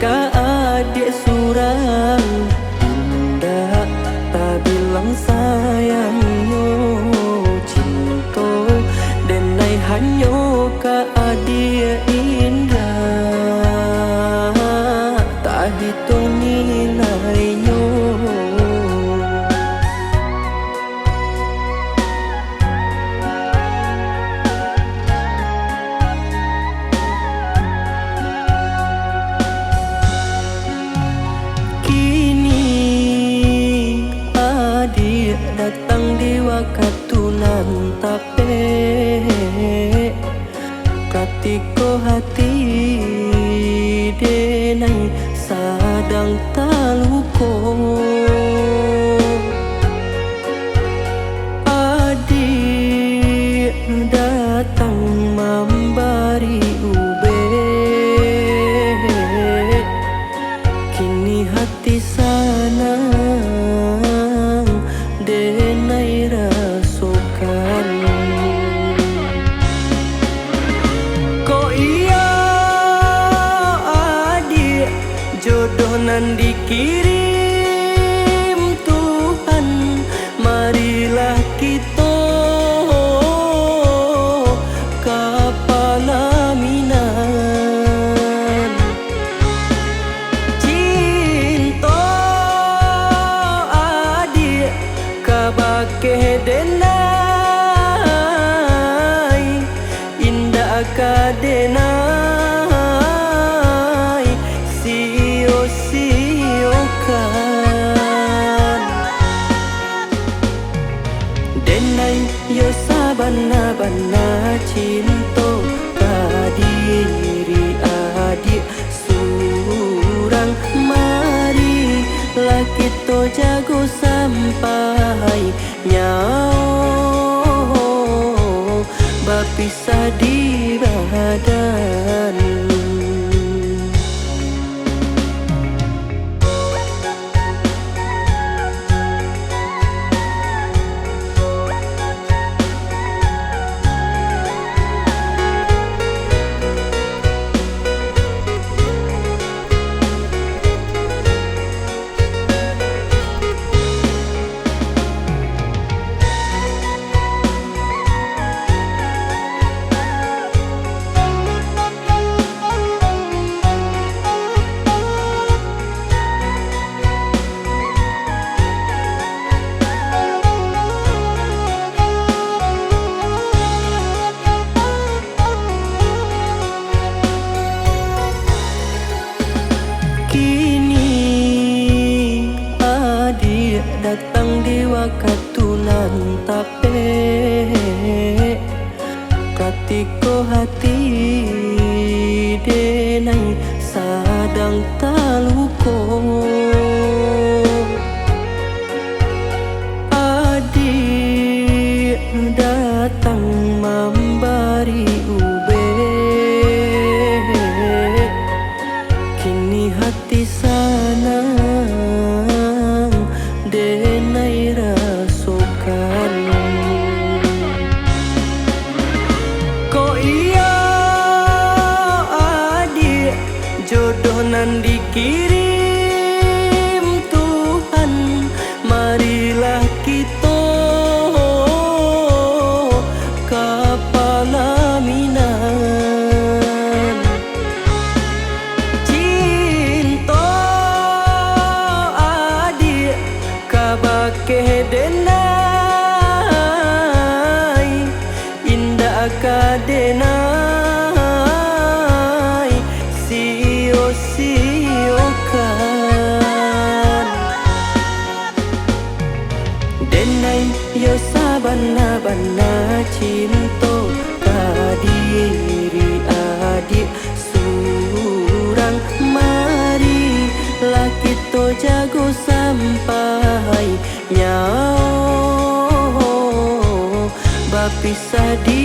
ka adik surang, indah tak bilang sayangnya cinta denai hanyo ka adik indah tak hitung nilainya. Datang di waktu nan tape katiko hati denai sadang taluko. Adik datang memberi ube, kini hati sana denai rasukan. Ko iya adik jodoh nan dikirim Tuhan, marilah kita kapalaminan cinta adik kabake denai indah ka denai sio-siokan denai yo sabana-bana cinta ka diri adik surang, mari lah kita jago sampai nyawa berpisah di badan. Kini adik datang di waktu nan tape katiko hati denai sadang taluko. Adik datang memberi ube, kini hati sana denai rasukan. Ko iya adik jodoh nan dikirim Tuhan, marilah kita kapalaminan cinta adik kabake denai indah ka denai sio-siokan denai yo sabana-bana cinta ka diri adik surang, mari lah kita jago sampai nyawa berpisah di